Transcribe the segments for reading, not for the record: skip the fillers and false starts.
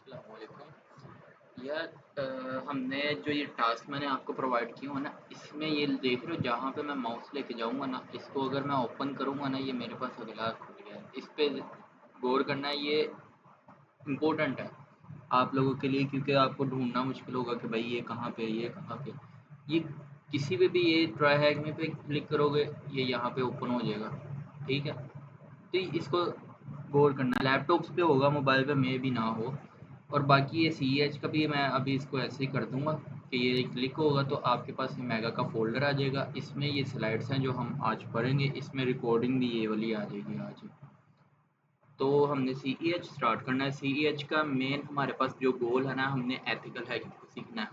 अस्सलामुअलैकुम। यार हमने जो ये टास्क मैंने आपको प्रोवाइड किया है ना, इसमें ये देख रहे हो जहाँ पे मैं माउस लेके जाऊँगा ना, इसको अगर मैं ओपन करूँगा ना, ये मेरे पास अगला खुल गया है। इस पे गौर करना, ये इम्पोर्टेंट है आप लोगों के लिए, क्योंकि आपको ढूंढना मुश्किल होगा कि भाई ये कहाँ पे है, ये कहाँ पे। ये किसी पे भी ये ट्राई हैक में पे क्लिक करोगे, ये यहाँ पे ओपन हो जाएगा। ठीक है, तो इसको गौर करना। लैपटॉप्स पे होगा, मोबाइल पे मे भी ना हो। और बाकी ये सी एच का भी मैं अभी इसको ऐसे ही कर दूंगा कि ये क्लिक होगा तो आपके पास ये मेगा का फोल्डर आ जाएगा। इसमें ये स्लाइड्स हैं जो हम आज पढ़ेंगे, इसमें रिकॉर्डिंग भी ये वाली आ जाएगी आज। तो हमने सी ई एच स्टार्ट करना है। सी ई एच का मेन हमारे पास जो गोल है ना, हमने एथिकल हैकिंग को सीखना है।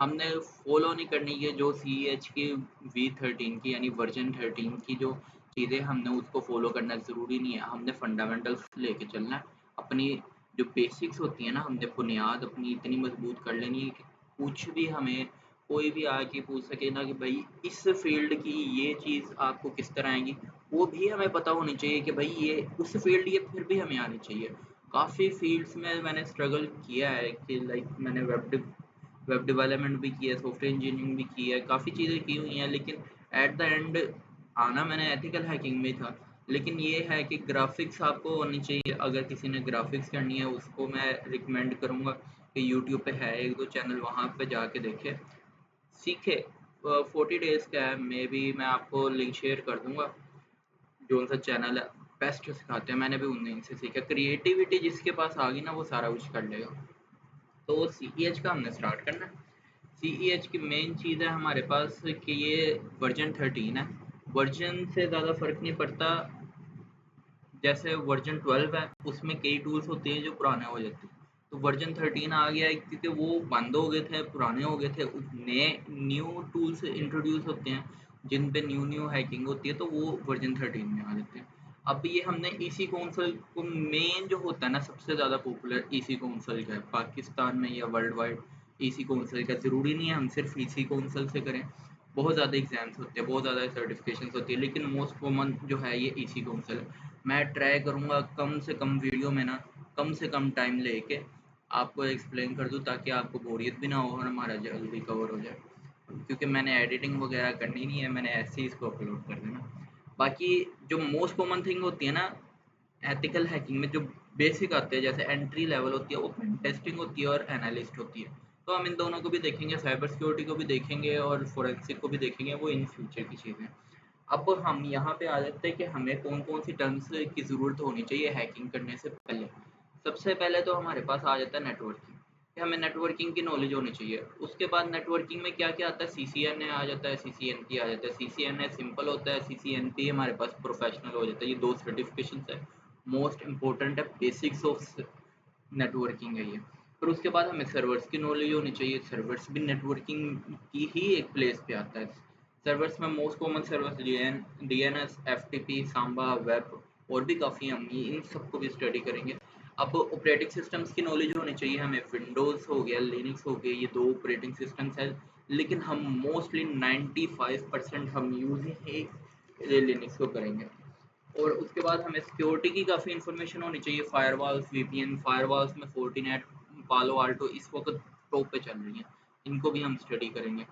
हमने फॉलो नहीं करनी है जो सी ई एच की V13 की यानी वर्जन 13 की जो चीज़ें, हमने उसको फॉलो करना ज़रूरी नहीं है। हमने फंडामेंटल्स लेके चलना है। अपनी जो बेसिक्स होती है ना, हमने बुनियाद अपनी इतनी मजबूत कर लेनी है कि कुछ भी हमें कोई भी आके पूछ सके ना कि भाई इस फील्ड की ये चीज़ आपको किस तरह आएगी, वो भी हमें पता होनी चाहिए कि भाई ये उस फील्ड ये फिर भी हमें आनी चाहिए। काफ़ी फील्ड्स में मैंने स्ट्रगल किया है कि लाइक मैंने वेब डेवलपमेंट भी किया है, सॉफ्टवेयर इंजीनियरिंग भी की है, काफ़ी चीज़ें की हुई हैं, लेकिन एट द एंड आना मैंने एथिकल हैकिंग में था। लेकिन ये है कि ग्राफिक्स आपको होनी चाहिए। अगर किसी ने ग्राफिक्स करनी है, उसको मैं रिकमेंड करूँगा कि यूट्यूब पे है एक दो चैनल, वहाँ पे जाके देखे, सीखे। 40 डेज़ का है, मे बी मैं आपको लिंक शेयर कर दूँगा। जो उनका चैनल है, बेस्ट सिखाते हैं। मैंने भी उन्हीं से सीखा। क्रिएटिविटी जिसके पास आ गई ना, वो सारा कुछ कर लेगा। तो सी ई एच का हमने स्टार्ट करना है। सी ई एच की मेन चीज़ है हमारे पास कि ये वर्जन 13 है। वर्जन से ज़्यादा फ़र्क नहीं पड़ता। जैसे वर्जन 12 है, उसमें कई टूल्स होते हैं जो पुराने हो जाते हैं। तो वर्जन 13 आ गया है क्योंकि वो बंद हो गए थे, पुराने हो गए थे। नए न्यू टूल्स इंट्रोड्यूस होते हैं जिन पे न्यू हैकिंग होती है, तो वो वर्जन 13 में आ जाते हैं। अब ये हमने इसी कौंसल को, मेन जो होता है ना सबसे ज़्यादा पॉपुलर, इसी कौंसल का है पाकिस्तान में या वर्ल्ड वाइड। इसी कौंसल का ज़रूरी नहीं है हम सिर्फ इसी कौंसल से करें। बहुत ज़्यादा एग्जाम्स होते हैं, बहुत ज़्यादा सर्टिफिकेशन होती है, लेकिन मोस्ट कॉमन जो है ये इसी कौंसल है। मैं ट्राई करूँगा कम से कम वीडियो में ना, कम से कम टाइम लेके आपको एक्सप्लेन कर दूँ, ताकि आपको बोरियत भी ना हो और हमारा जल्दी कवर हो जाए। क्योंकि मैंने एडिटिंग वगैरह करनी नहीं है, मैंने ऐसे ही इसको अपलोड कर देना। बाकी जो मोस्ट कॉमन थिंग होती है ना एथिकल हैकिंग में, जो बेसिक आते हैं, जैसे एंट्री लेवल होती है, वो पेन टेस्टिंग होती है और एनालिस्ट होती है। तो हम इन दोनों को भी देखेंगे, साइबर सिक्योरिटी को भी देखेंगे और फोरेंसिक को भी देखेंगे, वो इन फ्यूचर की चीज़ें। अब हम यहाँ पे आ जाते हैं कि हमें कौन-कौन सी टर्म्स की ज़रूरत होनी चाहिए हैकिंग करने से पहले। सबसे पहले तो हमारे पास आ जाता है नेटवर्किंग, कि हमें नेटवर्किंग की नॉलेज होनी चाहिए। उसके बाद नेटवर्किंग में क्या-क्या आता है, सीसीएनए आ जाता है, सीसीएनपी आ जाता है। सीसीएनए सिंपल होता है, सीसीएनपी हमारे पास प्रोफेशनल हो जाता है। ये 2 सर्टिफिकेशंस है, मोस्ट इम्पोर्टेंट है, बेसिक्स ऑफ नेटवर्किंग है ये। फिर उसके बाद हमें सर्वर्स की नॉलेज होनी चाहिए। सर्वर्स भी नेटवर्किंग की ही एक प्लेस पे आता है। सर्वर्स में most common servers DNS, FTP, Samba, web और भी काफ़ी, हम इन सबको भी स्टडी करेंगे। अब ऑपरेटिंग सिस्टम्स की नॉलेज होनी चाहिए हमें। विंडोज़ हो गया, लिनक्स हो गया, ये 2 ऑपरेटिंग सिस्टम्स हैं, लेकिन हम मोस्टली 95% हम यूज़ ही लिनक्स को करेंगे। और उसके बाद हमें सिक्योरिटी की काफ़ी इन्फॉर्मेशन होनी चाहिए। फायरवॉल्स, वीपीएन, फायरवॉल्स में फोर्टिनेट, पालो आल्टो इस वक्त टॉप पे चल रही हैं, इनको भी हम स्टडी करेंगे।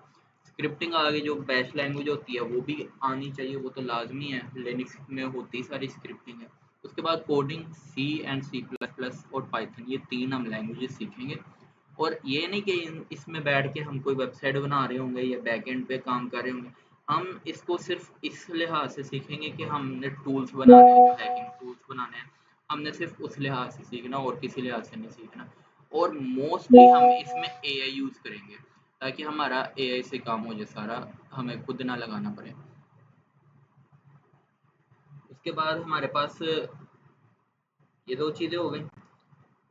स्क्रिप्टिंग आगे जो बैश लैंग्वेज होती है वो भी आनी चाहिए, वो तो लाजमी है, लिनक्स में होती सारी स्क्रिप्टिंग है। उसके बाद coding, C and C plus plus और पाइथन, ये 3 हम लैंग्वेजेस सीखेंगे। और ये नहीं कि इसमें बैठ के हम कोई वेबसाइट बना रहे होंगे या बैकएंड पे काम कर रहे होंगे। हम इसको सिर्फ इस लिहाज से सीखेंगे कि हमने टूल्स बनाने हैं, जो हैकिंग टूल्स बनाने हैं, हमने सिर्फ उस लिहाज से सीखना और किसी लिहाज से नहीं सीखना। और मोस्टली हम इसमें एआई यूज़ करेंगे, ताकि हमारा एआई से काम हो जाए सारा, हमें खुद ना लगाना पड़े। उसके बाद हमारे पास ये 2 चीज़ें हो गई।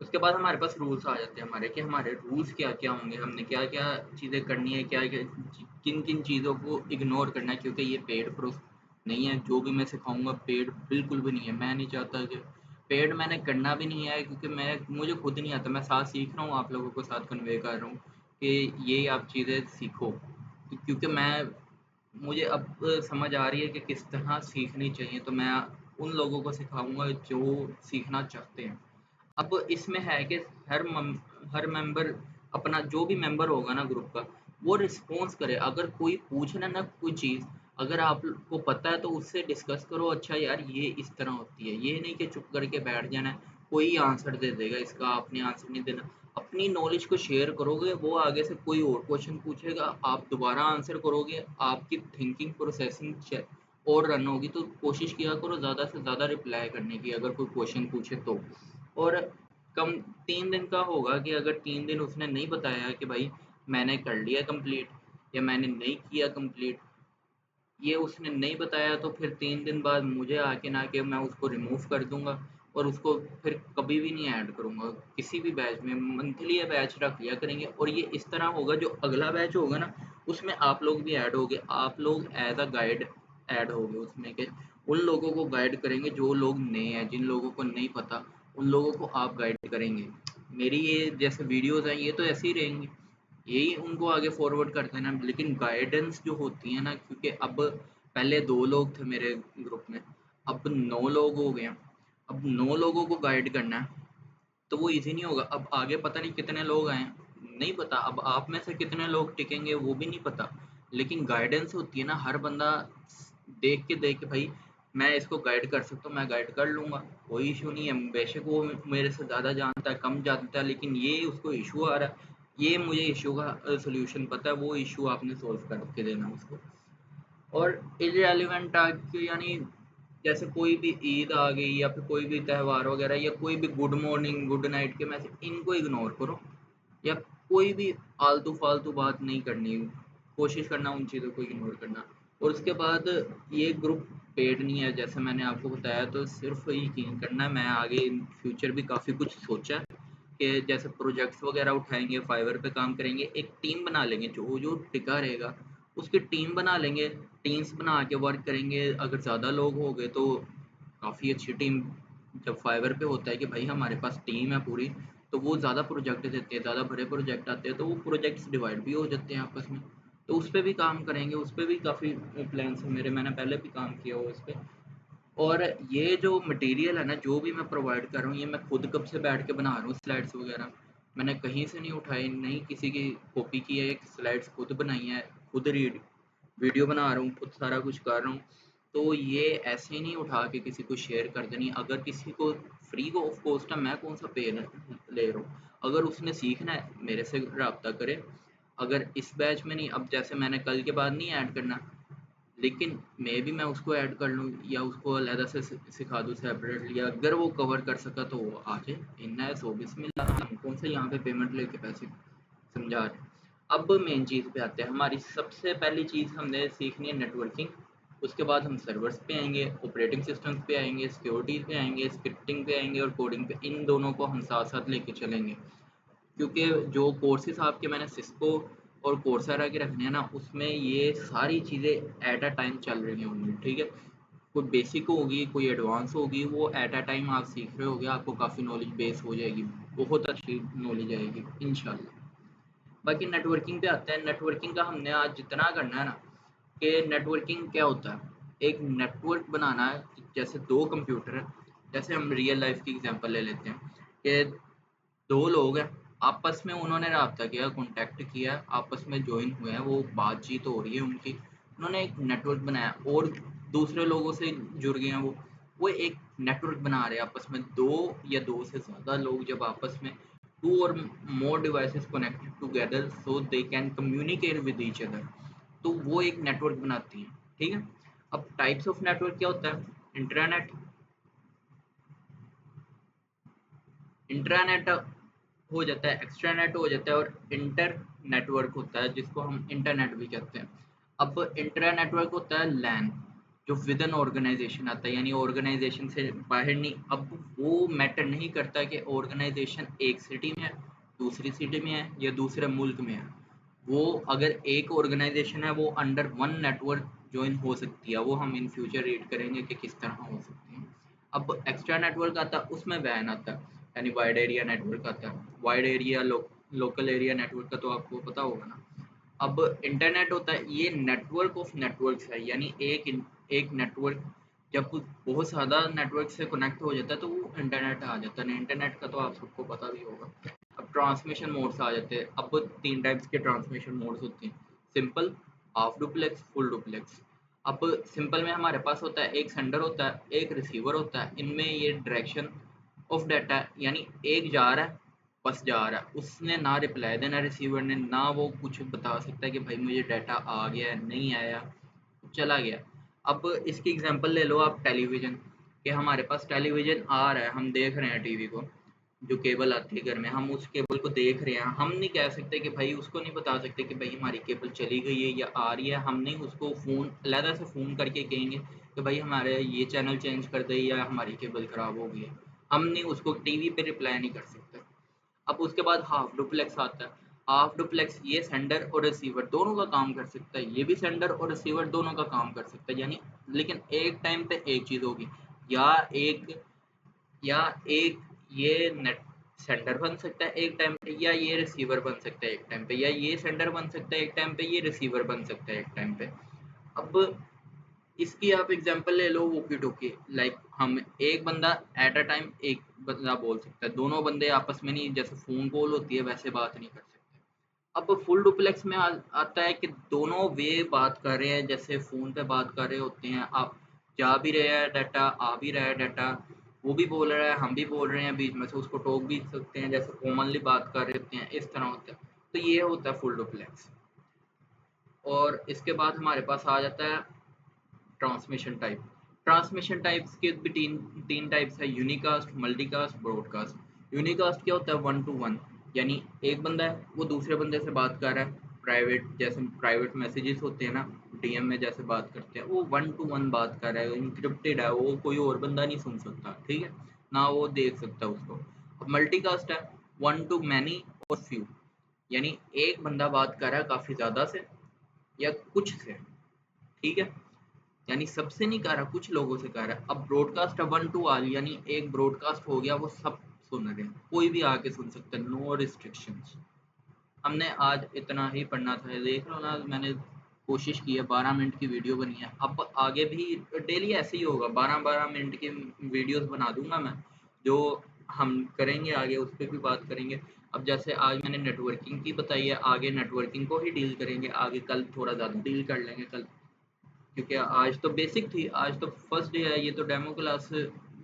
उसके बाद हमारे पास रूल्स आ जाते हैं हमारे, कि हमारे रूल्स क्या-क्या होंगे, हमने क्या-क्या चीज़ें करनी है, क्या-क्या किन-किन चीज़ों को इग्नोर करना है, क्योंकि ये पेड प्रोस नहीं है। जो भी मैं सिखाऊँगा पेड बिल्कुल भी नहीं है। मैं नहीं चाहता कि पेड मैंने करना भी नहीं है, क्योंकि मुझे खुद नहीं आता। मैं साथ सीख रहा हूँ, आप लोगों को साथ कन्वे कर रहा हूँ कि ये आप चीज़ें सीखो। क्योंकि मुझे अब समझ आ रही है कि किस तरह सीखनी चाहिए, तो मैं उन लोगों को सिखाऊँगा जो सीखना चाहते हैं। अब इसमें है कि हर मेंबर अपना जो भी मेंबर होगा ना ग्रुप का, वो रिस्पॉन्स करे। अगर कोई पूछ ना ना कोई चीज़, अगर आपको पता है तो उससे डिस्कस करो, अच्छा यार ये इस तरह होती है, ये नहीं कि चुप करके बैठ जाना है, कोई आंसर दे देगा इसका, आपने आंसर नहीं देना। अपनी नॉलेज को शेयर करोगे, वो आगे से कोई और क्वेश्चन पूछेगा, आप दोबारा आंसर करोगे, आपकी थिंकिंग प्रोसेसिंग और रन होगी। तो कोशिश किया करो ज़्यादा से ज़्यादा रिप्लाई करने की अगर कोई क्वेश्चन पूछे तो। और कम 3 दिन का होगा कि अगर 3 दिन उसने नहीं बताया कि भाई मैंने कर लिया कंप्लीट या मैंने नहीं किया कंप्लीट, ये उसने नहीं बताया, तो फिर 3 दिन बाद मुझे आके ना कि मैं उसको रिमूव कर दूंगा और उसको फिर कभी भी नहीं ऐड करूंगा किसी भी बैच में। मंथली ये बैच रख लिया करेंगे और ये इस तरह होगा, जो अगला बैच होगा ना उसमें आप लोग भी ऐड होगे, आप लोग एज अ गाइड ऐड होगे उसमें के उन लोगों को गाइड करेंगे जो लोग नए हैं, जिन लोगों को नहीं पता उन लोगों को आप गाइड करेंगे। मेरी ये जैसे वीडियोस हैं ये तो ऐसे ही रहेंगी, यही उनको आगे फॉरवर्ड कर देना। लेकिन गाइडेंस जो होती है ना, क्योंकि अब पहले 2 लोग थे मेरे ग्रुप में, अब 9 लोग हो गए हैं। अब 9 लोगों को गाइड करना है तो वो इजी नहीं होगा। अब आगे पता नहीं कितने लोग आए हैं, नहीं पता, अब आप में से कितने लोग टिकेंगे वो भी नहीं पता। लेकिन गाइडेंस होती है ना, हर बंदा देख के भाई मैं इसको गाइड कर सकता हूँ, मैं गाइड कर लूंगा, कोई इशू नहीं है। बेशक वो मेरे से ज़्यादा जानता है, कम जानता है, लेकिन ये उसको इशू आ रहा है, ये मुझे इशू का सोल्यूशन पता है, वो इशू आपने सोल्व करके देना उसको। और इररिलेवेंट आके यानी जैसे कोई भी ईद आ गई या फिर कोई भी त्योहार वगैरह या कोई भी गुड मॉर्निंग गुड नाइट के मैसेज, इनको इग्नोर करो या कोई भी आलतू फालतू बात नहीं करनी, कोशिश करना उन चीज़ों को इग्नोर करना। और उसके बाद ये ग्रुप पेड नहीं है जैसे मैंने आपको बताया, तो सिर्फ यकीन करना, मैं आगे इन फ्यूचर भी काफ़ी कुछ सोचा है कि जैसे प्रोजेक्ट्स वगैरह उठाएंगे, फाइवर पे काम करेंगे, एक टीम बना लेंगे, जो जो टिका रहेगा उसकी टीम बना लेंगे, टीम्स बना के वर्क करेंगे। अगर ज़्यादा लोग हो गए तो काफ़ी अच्छी टीम, जब फाइवर पे होता है कि भाई हमारे पास टीम है पूरी, तो वो ज़्यादा प्रोजेक्ट देते हैं, ज़्यादा बड़े प्रोजेक्ट आते हैं, तो वो प्रोजेक्ट्स डिवाइड भी हो जाते हैं आपस में। तो उस पर भी काम करेंगे, उस पर भी काफ़ी प्लान्स हैं मेरे, मैंने पहले भी काम किया हुआ उस पर। और ये जो मटेरियल है ना, जो भी मैं प्रोवाइड कर रहा हूँ, ये मैं खुद कब से बैठ के बना रहा हूँ स्लाइड्स वगैरह, मैंने कहीं से नहीं उठाई, नहीं किसी की कॉपी की है, स्लाइड्स खुद बनाई है, खुद रीड वीडियो बना रहा हूँ, खुद सारा कुछ कर रहा हूँ। तो ये ऐसे ही नहीं उठा के किसी को शेयर कर देनी। अगर किसी को फ्री को ऑफ कॉस्ट है, मैं कौन सा पे ले रहा हूँ, अगर उसने सीखना है मेरे से रब्ता करे। अगर इस बैच में नहीं, अब जैसे मैंने कल के बाद नहीं ऐड करना, लेकिन मे बी मैं उसको ऐड कर लूँ या उसको अलहदा से सिखा दूँ सेपरेटली, अगर वो कवर कर सका तो वो आ जाए, इन्ना है सो बिस्मिल्लाह, हम कौन सा यहाँ पे पेमेंट लेके पैसे समझा रहे हैं। अब मेन चीज़ पे आते हैं, हमारी सबसे पहली चीज़ हमने सीखनी है नेटवर्किंग। उसके बाद हम सर्वर्स पे आएंगे, ऑपरेटिंग सिस्टम्स पे आएंगे, सिक्योरिटी पे आएंगे, स्क्रिप्टिंग पे आएंगे और कोडिंग पे। इन दोनों को हम साथ साथ लेके चलेंगे, क्योंकि जो कोर्सेज आपके मैंने सिस्को और कोर्सेरा के रखने हैं ना, उसमें ये सारी चीज़ें एट अ टाइम चल रही होंगी, ठीक है। कोई बेसिक होगी, कोई एडवांस होगी, वो एट अ टाइम आप सीख रहे होगे, आपको काफ़ी नॉलेज बेस हो जाएगी, बहुत अच्छी नॉलेज आएगी इंशाल्लाह। बाकी नेटवर्किंग पे आते हैं। नेटवर्किंग का हमने आज जितना करना है ना, कि नेटवर्किंग क्या होता है, एक नेटवर्क बनाना है। जैसे 2 कंप्यूटर है, जैसे हम रियल लाइफ की एग्जांपल ले लेते हैं कि 2 लोग हैं, आपस में उन्होंने रब्ता किया, कॉन्टैक्ट किया, आपस में जॉइन हुए हैं, वो बातचीत हो रही है उनकी, उन्होंने एक नेटवर्क बनाया और दूसरे लोगों से जुड़ गए हैं। वो एक नेटवर्क बना रहे हैं आपस में, 2 या 2 से ज़्यादा लोग जब आपस में, 2 और more devices connected together so they can communicate with each other, तो वो एक नेटवर्क बनाती हैं, ठीक है। अब टाइप्स ऑफ नेटवर्क क्या होता है, इंट्रानेट, इंट्रानेट हो जाता है, एक्स्ट्रानेट हो जाता है, और इंटर नेटवर्क होता है जिसको हम इंटरनेट भी कहते हैं। अब इंट्रा नेटवर्क होता है लैन, जो विद इन ऑर्गेनाइजेशन आता है, यानी ऑर्गेनाइजेशन से बाहर नहीं। अब वो मैटर नहीं करता कि ऑर्गेनाइजेशन एक सिटी में है, दूसरी सिटी में है या दूसरे मुल्क में है, वो अगर एक ऑर्गेनाइजेशन है वो अंडर वन नेटवर्क ज्वाइन हो सकती है। वो हम इन फ्यूचर रीड करेंगे कि किस तरह हो सकती है। अब एक्स्ट्रा नेटवर्क आता है, उसमें वैन आता है, यानी वाइड एरिया नेटवर्क आता है। Wide area local area network का तो आपको पता होगा ना। अब इंटरनेट होता है, ये नेटवर्क ऑफ नेटवर्क्स है, यानी एक नेटवर्क जब बहुत ज़्यादा नेटवर्क से कनेक्ट हो जाता है तो वो इंटरनेट आ जाता है। इंटरनेट का तो आप सबको पता भी होगा। अब ट्रांसमिशन मोड्स आ जाते हैं। अब 3 टाइप्स के ट्रांसमिशन मोड्स होते हैं, simple, half duplex, full duplex. अब सिंपल में हमारे पास होता है एक सेंडर होता है, एक रिसीवर होता है। इनमें ये डायरेक्शन ऑफ डाटा यानी एक जा रहा है, बस जा रहा है। उसने ना रिप्लाई देना रिसीवर ने, ना वो कुछ बता सकता है कि भाई मुझे डाटा आ गया है, नहीं आया, चला गया। अब इसकी एग्जांपल ले लो आप टेलीविज़न, कि हमारे पास टेलीविज़न आ रहा है, हम देख रहे हैं टीवी को, जो केबल आती है घर में, हम उस केबल को देख रहे हैं। हम नहीं कह सकते कि भाई, उसको नहीं बता सकते कि भाई हमारी केबल चली गई है या आ रही है। हम नहीं उसको फ़ोन अलहदा से फ़ोन करके कहेंगे कि भाई हमारे ये चैनल चेंज कर दे या हमारी केबल ख़राब हो गई है। हम नहीं उसको टीवी पे रिप्लाई नहीं कर सकते। अब उसके बाद हाफ डुप्लेक्स आता है। हाफ डुप्लेक्स ये सेंडर और रिसीवर दोनों का काम कर सकता है, ये भी सेंडर और रिसीवर दोनों का काम कर सकता है, यानी लेकिन एक टाइम पे एक चीज़ होगी, या एक या एक ये नेट सेंडर बन सकता है एक टाइम पे, या ये रिसीवर बन सकता है एक टाइम पे, या ये सेंडर बन सकता है एक टाइम पे, ये रिसीवर बन सकता है एक टाइम पे। अब इसकी आप एग्जांपल ले लो वॉकी टॉकी, लाइक हम एक बंदा एट अ टाइम एक बंदा बोल सकता है, दोनों बंदे आपस में नहीं, जैसे फ़ोन कॉल होती है वैसे बात नहीं कर सकते। अब फुल डुप्लेक्स में आता है कि दोनों वे बात कर रहे हैं, जैसे फ़ोन पे बात कर रहे होते हैं, आप जा भी रहे हैं डाटा, आ भी रहा है डाटा, वो भी बोल रहा है, हम भी बोल रहे हैं, बीच में से उसको टोक भी सकते हैं, जैसे कॉमनली बात कर रहे होते हैं, इस तरह होता है। तो ये होता है फुल डुप्लेक्स। और इसके बाद हमारे पास आ जाता है ट्रांसमिशन टाइप। ट्रांसमिशन टाइप्स के भी तीन तीन टाइप्स है, यूनिकास्ट, मल्टीकास्ट, ब्रॉडकास्ट। यूनिकास्ट क्या होता है? वन टू वन, यानी एक बंदा है वो दूसरे बंदे से बात कर रहा है, प्राइवेट, जैसे प्राइवेट मैसेजेस होते हैं ना, डीएम में जैसे बात करते हैं, वो वन टू वन बात कर रहा है, इनक्रिप्टेड है, वो कोई और बंदा नहीं सुन सकता, ठीक है ना, वो देख सकता है उसको। अब मल्टीकास्ट है, वन टू मैनी और फ्यू, यानी एक बंदा बात कर रहा है काफ़ी ज़्यादा से या कुछ से, ठीक है, यानी सबसे नहीं कह रहा, कुछ लोगों से कह रहा है। अब ब्रॉडकास्ट है वन टू ऑल, यानी एक ब्रॉडकास्ट हो गया, वो सब सुन रहे हैं, कोई भी आके सुन सकता है, नो रिस्ट्रिक्शंस। हमने आज इतना ही पढ़ना था, देख लो ना, मैंने कोशिश की है, 12 मिनट की वीडियो बनी है। अब आगे भी डेली ऐसे ही होगा, 12-12 मिनट की वीडियोस बना दूंगा मैं, जो हम करेंगे आगे उस पर भी बात करेंगे। अब जैसे आज मैंने नेटवर्किंग की बताई है, आगे नेटवर्किंग को ही डील करेंगे, आगे कल थोड़ा ज़्यादा डील कर लेंगे कल, क्योंकि आज तो बेसिक थी, आज तो फर्स्ट डे है, ये तो डेमो क्लास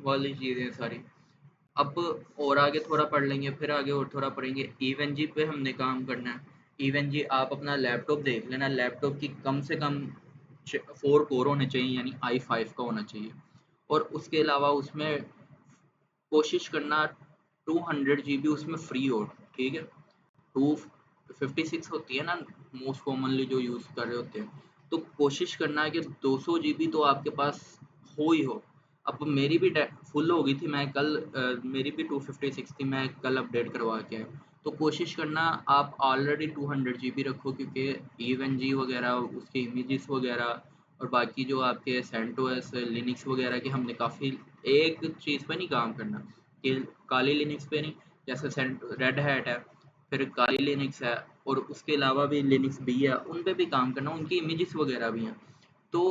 वाली चीज़ें हैं सारी। अब और आगे थोड़ा पढ़ लेंगे, फिर आगे और थोड़ा पढ़ेंगे। इवन जी पे हमने काम करना है। इवन जी आप अपना लैपटॉप देख लेना, लैपटॉप की कम से कम 4 कोर होने चाहिए, यानी i5 का होना चाहिए। और उसके अलावा उसमें कोशिश करना 200 GB उसमें फ्री हो, ठीक है। 256 होती है ना मोस्ट कॉमनली जो यूज़ कर रहे होते हैं, तो कोशिश करना है कि 200 जीबी तो आपके पास हो ही हो। अब मेरी भी फुल हो गई थी, मैं कल मेरी भी 256 थी, मैं कल अपडेट करवा के आया। तो कोशिश करना आप ऑलरेडी 200 जीबी रखो, क्योंकि इवन जी वगैरह उसके इमेजेस वगैरह और बाकी जो आपके सेंटोस लिनक्स वगैरह के, हमने काफ़ी एक चीज़ पे नहीं काम करना कि काली लिनक्स पे नहीं, जैसे सेंट रेड हैट है, फिर काली लिनक्स है, और उसके अलावा भी लिनक्स भी है, उन पे भी काम करना, उनकी इमेजेस वगैरह भी हैं। तो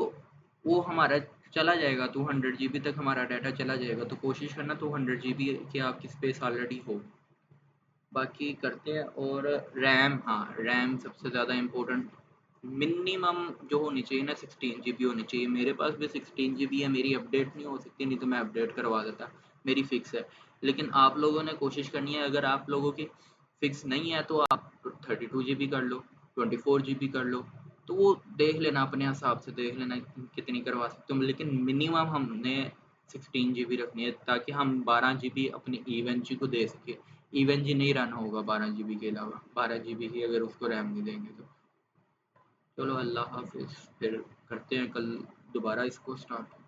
वो हमारा चला जाएगा, 200 GB तक हमारा डाटा चला जाएगा। तो कोशिश करना 200 GB की आपकी स्पेस ऑलरेडी हो। बाकी करते हैं। और रैम, हाँ रैम सबसे ज़्यादा इम्पोर्टेंट, मिनिमम जो होनी चाहिए ना 16 GB होनी चाहिए। मेरे पास भी 16 GB है, मेरी अपडेट नहीं हो सकती, नहीं तो मैं अपडेट करवा देता, मेरी फ़िक्स है। लेकिन आप लोगों ने कोशिश करनी है, अगर आप लोगों की फ़िक्स नहीं है तो आप 32 GB कर लो, 24 GB कर लो, तो वो देख लेना, अपने हिसाब से देख लेना कितनी करवा सकते हो, लेकिन मिनिमम हमने 16 GB रखनी है, ताकि हम 12 GB अपनी इवन जी को दे सकें। इवन जी नहीं रन होगा 12 GB के अलावा, 12 GB ही अगर उसको रैम नहीं देंगे तो। चलो अल्लाह हाफिज़, फिर करते हैं कल दोबारा इसको स्टार्ट।